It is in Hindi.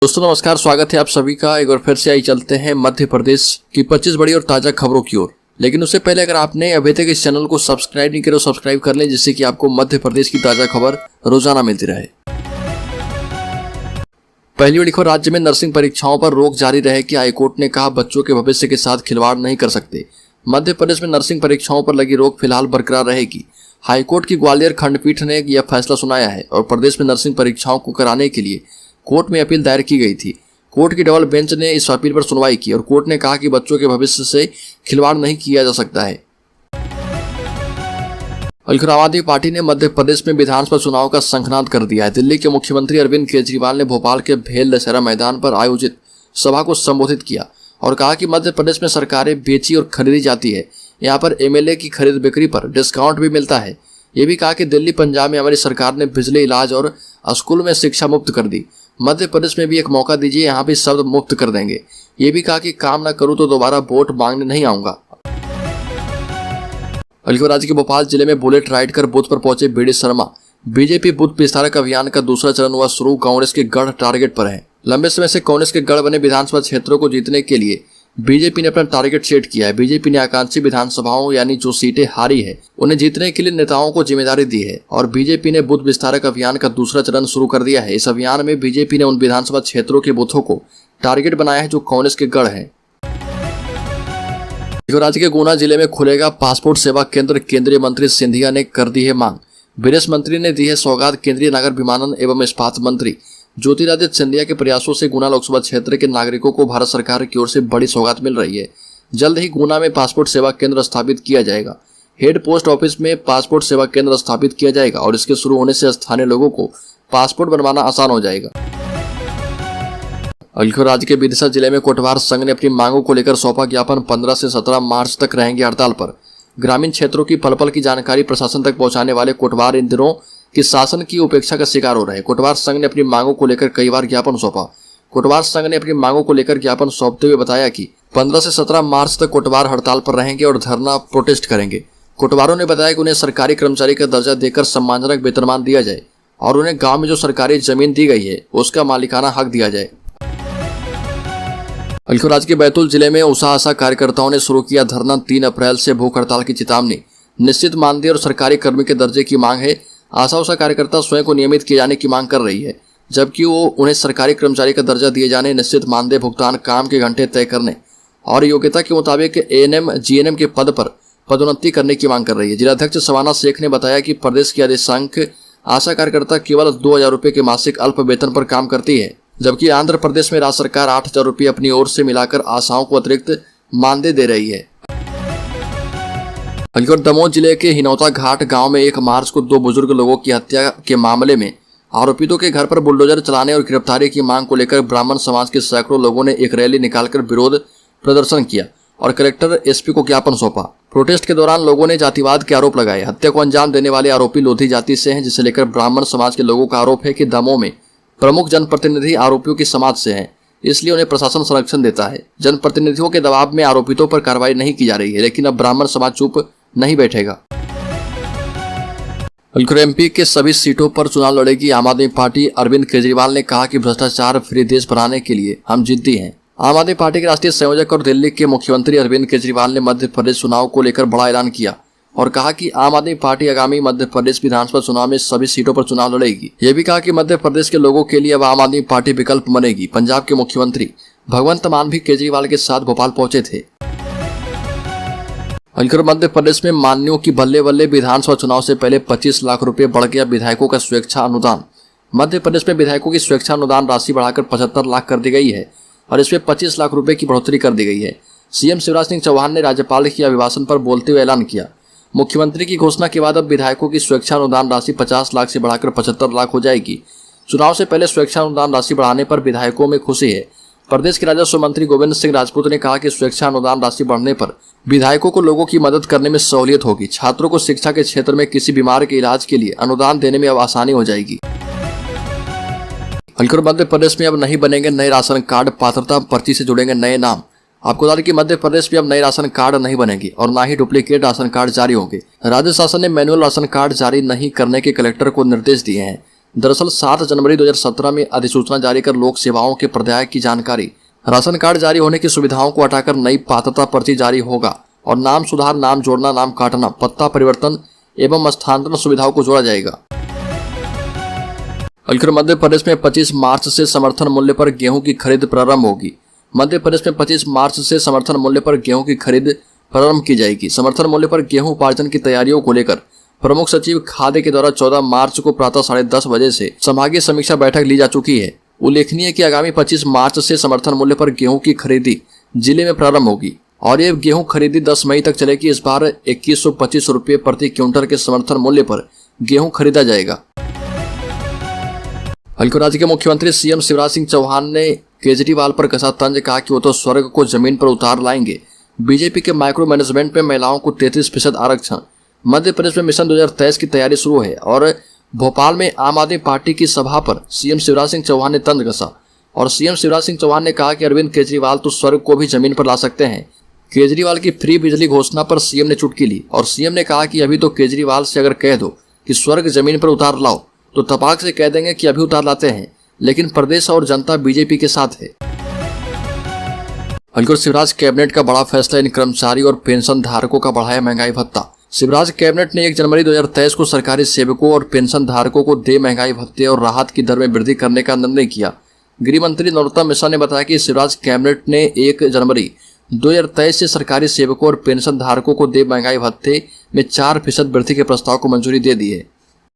दोस्तों नमस्कार, स्वागत है आप सभी का। एक बार फिर से आई चलते हैं मध्य प्रदेश की 25 बड़ी और ताजा खबरों की ओर। लेकिन उससे पहले अगर आपने अभी तक इस चैनल को सब्सक्राइब नहीं किया तो सब्सक्राइब कर लें, जिससे कि आपको मध्य प्रदेश की ताजा खबर रोजाना मिलती रहे। पहली बड़ी खबर, राज्य में नर्सिंग परीक्षाओं पर रोक जारी रहेगी। हाईकोर्ट ने कहा बच्चों के भविष्य के साथ खिलवाड़ नहीं कर सकते। मध्य प्रदेश में नर्सिंग परीक्षाओं पर लगी रोक फिलहाल बरकरार रहेगी। हाईकोर्ट की ग्वालियर खंडपीठ ने यह फैसला सुनाया है और प्रदेश में नर्सिंग परीक्षाओं को कराने के लिए कोर्ट में अपील दायर की गई थी। कोर्ट की डबल बेंच ने इस अपील पर सुनवाई की और कोर्ट ने कहा कि बच्चों के भविष्य से खिलवाड़ नहीं किया जा सकता है। आम आदमी पार्टी ने मध्य प्रदेश में विधानसभा चुनाव का शंखनाद कर दिया है। दिल्ली के मुख्यमंत्री अरविंद केजरीवाल ने भोपाल के भेल दशहरा मैदान पर आयोजित सभा को संबोधित किया और कहा कि मध्य प्रदेश में सरकारें बेची और खरीदी जाती है। यहाँ पर एमएलए की खरीद बिक्री पर डिस्काउंट भी मिलता है। ये भी कहा कि दिल्ली पंजाब में हमारी सरकार ने बिजली, इलाज और स्कूल में शिक्षा मुफ्त कर दी। मध्य प्रदेश में भी एक मौका दीजिए, यहाँ भी सब मुफ्त कर देंगे। ये भी कहा कि काम ना करूं तो दोबारा वोट मांगने नहीं आऊंगा। अलीगढ़ राज्य के भोपाल जिले में बुलेट राइड कर बूथ पर पहुंचे बीडी शर्मा। बीजेपी बूथ विस्तारक अभियान का दूसरा चरण हुआ शुरू। कांग्रेस के गढ़ टारगेट पर है। लंबे समय से कांग्रेस के गढ़ बने विधानसभा क्षेत्रों को जीतने के लिए बीजेपी ने अपना टारगेट सेट किया है। बीजेपी ने आकांक्षी विधानसभाओं यानी जो सीटें हारी है उन्हें जीतने के लिए नेताओं को जिम्मेदारी दी है और बीजेपी ने बूथ विस्तारक अभियान का दूसरा चरण शुरू कर दिया है। इस अभियान में बीजेपी ने उन विधानसभा क्षेत्रों के बूथों को टारगेट बनाया है जो कांग्रेस के गढ़ है। राज्य के गुना जिले में खुलेगा पासपोर्ट सेवा केंद्र। केंद्रीय मंत्री सिंधिया ने कर दी है मांग। विदेश मंत्री ने दी है सौगात। केंद्रीय नागर विमानन एवं इस्पात मंत्री ज्योतिरादित्य सिंधिया के प्रयासों से गुना लोकसभा क्षेत्र के नागरिकों को भारत सरकार की ओर से बड़ी सौगात मिल रही है। जल्द ही गुना में पासपोर्ट सेवा केंद्र स्थापित किया जाएगा। हेड पोस्ट ऑफिस में पासपोर्ट सेवा केंद्र स्थापित किया जाएगा और इसके शुरू होने से स्थानीय लोगों को पासपोर्ट बनवाना आसान हो जाएगा। अलीगढ़ राज्य के विदिशा जिले में कोटवार संघ ने अपनी मांगों को लेकर सौंपा ज्ञापन। 15 से 17 मार्च तक रहेंगे हड़ताल पर। ग्रामीण क्षेत्रों की पल पल की जानकारी प्रशासन तक पहुंचाने वाले कोटवार इन दिनों कि शासन की उपेक्षा का शिकार हो रहे हैं। कोटवार संघ ने अपनी मांगों को लेकर कई बार ज्ञापन सौंपा। कोटवार संघ ने अपनी मांगों को लेकर ज्ञापन सौंपते हुए बताया कि 15 से 17 मार्च तक कोटवार हड़ताल पर रहेंगे और धरना प्रोटेस्ट करेंगे। कोटवारों ने बताया कि उन्हें सरकारी कर्मचारी का दर्जा देकर सम्मानजनक वेतनमान दिया जाए और उन्हें गाँव में जो सरकारी जमीन दी गई है उसका मालिकाना हक दिया जाए। अलीगढ़ राज्य के बैतूल जिले में उषा कार्यकर्ताओं ने शुरू किया धरना। 3 अप्रैल से भूख हड़ताल की चेतावनी। निश्चित मानदेय और सरकारी कर्मी के दर्जे की मांग है। आशा कार्यकर्ता स्वयं को नियमित किए जाने की मांग कर रही है, जबकि वो उन्हें सरकारी कर्मचारी का दर्जा दिए जाने, निश्चित मानदेय भुगतान, काम के घंटे तय करने और योग्यता के मुताबिक एएनएम जीएनएम के पद पर पदोन्नति करने की मांग कर रही है। जिलाध्यक्ष सवाना शेख ने बताया कि प्रदेश की अधिसंख्यक आशा कार्यकर्ता केवल 2000 रुपये के मासिक अल्प वेतन पर काम करती है, जबकि आंध्र प्रदेश में राज्य सरकार 8000 रुपये अपनी ओर से मिलाकर आशाओं को अतिरिक्त मानदेय दे रही है। अलीगढ़ दमोह जिले के हिनौता घाट गांव में 1 मार्च को 2 बुजुर्ग लोगों की हत्या के मामले में आरोपितों के घर पर बुलडोजर चलाने और गिरफ्तारी की मांग को लेकर ब्राह्मण समाज के सैकड़ों लोगों ने एक रैली निकालकर विरोध प्रदर्शन किया और कलेक्टर एसपी को ज्ञापन सौंपा। प्रोटेस्ट के दौरान लोगों ने जातिवाद के आरोप लगाए। हत्या को अंजाम देने वाले आरोपी लोधी जाति से हैं, जिसे लेकर ब्राह्मण समाज के लोगों का आरोप है कि दमोह में प्रमुख जनप्रतिनिधि आरोपियों की समाज से हैं, इसलिए उन्हें प्रशासन संरक्षण देता है। जनप्रतिनिधियों के दबाव में आरोपितों पर कार्रवाई नहीं की जा रही है, लेकिन अब ब्राह्मण समाज चुप नहीं बैठेगा। अलीगढ़ एमपी के सभी सीटों पर चुनाव लड़ेगी आम आदमी पार्टी। अरविंद केजरीवाल ने कहा कि भ्रष्टाचार फ्री देश बनाने के लिए हम जिद्दी हैं। आम आदमी पार्टी के राष्ट्रीय संयोजक और दिल्ली के मुख्यमंत्री अरविंद केजरीवाल ने मध्य प्रदेश चुनाव को लेकर बड़ा ऐलान किया और कहा कि आम आदमी पार्टी आगामी मध्य प्रदेश विधानसभा चुनाव में सभी सीटों पर चुनाव लड़ेगी। यह भी कहा कि मध्य प्रदेश के लोगों के लिए अब आम आदमी पार्टी विकल्प बनेगी। पंजाब के मुख्यमंत्री भगवंत मान भी केजरीवाल के साथ भोपाल पहुंचे थे। अलीगढ़ मध्य प्रदेश में मान्यों की बल्ले बल्ले। विधानसभा चुनाव से पहले 25 लाख रुपए बढ़ गया विधायकों का स्वेच्छा अनुदान। मध्य प्रदेश में विधायकों की स्वेच्छा अनुदान राशि बढ़ाकर 75 लाख कर दी गई है और इसमें 25 लाख रुपए की बढ़ोतरी कर दी गई है। सीएम शिवराज सिंह चौहान ने राज्यपाल के अभिभाषण पर बोलते हुए ऐलान किया। मुख्यमंत्री की घोषणा के बाद अब विधायकों की स्वेच्छा अनुदान राशि 50 लाख से बढ़ाकर 75 लाख हो जाएगी। चुनाव से पहले स्वेच्छा अनुदान राशि बढ़ाने पर विधायकों में खुशी है। प्रदेश के राजस्व मंत्री गोविंद सिंह राजपूत ने कहा कि स्वेच्छा अनुदान राशि बढ़ने पर विधायकों को लोगों की मदद करने में सहूलियत होगी। छात्रों को शिक्षा के क्षेत्र में किसी बीमार के इलाज के लिए अनुदान देने में अब आसानी हो जाएगी। अलीगढ़ मध्य प्रदेश में अब नहीं बनेंगे नए राशन कार्ड। पात्रता पर्ची से जुड़ेंगे नए नाम। आपको बता दें कि मध्य प्रदेश में अब नए राशन कार्ड नहीं बनेंगे और ना ही डुप्लीकेट राशन कार्ड जारी होंगे। राज्य शासन ने मैनुअल राशन कार्ड जारी नहीं करने के कलेक्टर को निर्देश दिए हैं। दरअसल 7 जनवरी 2017 में अधिसूचना जारी कर लोक सेवाओं के प्रदाय की जानकारी, राशन कार्ड जारी होने की सुविधाओं को हटाकर नई पात्रता पर्ची जारी होगा और नाम सुधार, नाम जोड़ना, नाम काटना, पत्ता परिवर्तन एवं स्थानांतरण सुविधाओं को जोड़ा जाएगा। मध्य प्रदेश में 25 मार्च से समर्थन मूल्य पर गेहूं की खरीद प्रारंभ होगी। मध्य प्रदेश में 25 मार्च से समर्थन मूल्य पर गेहूं की खरीद प्रारंभ की जाएगी। समर्थन मूल्य पर गेहूं उपार्जन की तैयारियों को लेकर प्रमुख सचिव खाद्य के द्वारा 14 मार्च को प्रातः 10:30 बजे से संभागीय समीक्षा बैठक ली जा चुकी है। उल्लेखनीय है कि आगामी 25 मार्च से समर्थन मूल्य पर गेहूं की खरीदी जिले में प्रारंभ होगी और ये गेहूं खरीदी 10 मई तक चलेगी। इस बार 2125 रुपये प्रति क्विंटल के समर्थन मूल्य पर गेहूं खरीदा जाएगा। राज्य के मुख्यमंत्री सीएम शिवराज सिंह चौहान ने केजरीवाल पर कसा तंज, कहा कि वो तो स्वर्ग को जमीन पर उतार लाएंगे। बीजेपी के माइक्रो मैनेजमेंट में महिलाओं को 33% आरक्षण। मध्य प्रदेश में मिशन 2023 की तैयारी शुरू है और भोपाल में आम आदमी पार्टी की सभा पर सीएम शिवराज सिंह चौहान ने तंज कसा और सीएम शिवराज सिंह चौहान ने कहा कि अरविंद केजरीवाल तो स्वर्ग को भी जमीन पर ला सकते हैं। केजरीवाल की फ्री बिजली घोषणा पर सीएम ने चुटकी ली और सीएम ने कहा कि अभी तो केजरीवाल से अगर कह दो कि स्वर्ग जमीन पर उतार लाओ तो तपाक से कह देंगे कि अभी उतार लाते हैं, लेकिन प्रदेश और जनता बीजेपी के साथ है। शिवराज कैबिनेट का बड़ा फैसला, इन कर्मचारी और पेंशन धारकों का बढ़ाया महंगाई भत्ता। शिवराज कैबिनेट ने 1 जनवरी 2023 को सरकारी सेवकों और पेंशन धारकों को देय महंगाई भत्ते और राहत की दर में वृद्धि करने का निर्णय किया। गृह मंत्री नरोत्तम मिश्रा ने बताया कि शिवराज कैबिनेट ने 1 जनवरी 2023 से सरकारी सेवकों और पेंशन धारकों को देय महंगाई भत्ते में 4% वृद्धि के प्रस्ताव को मंजूरी दे दी है।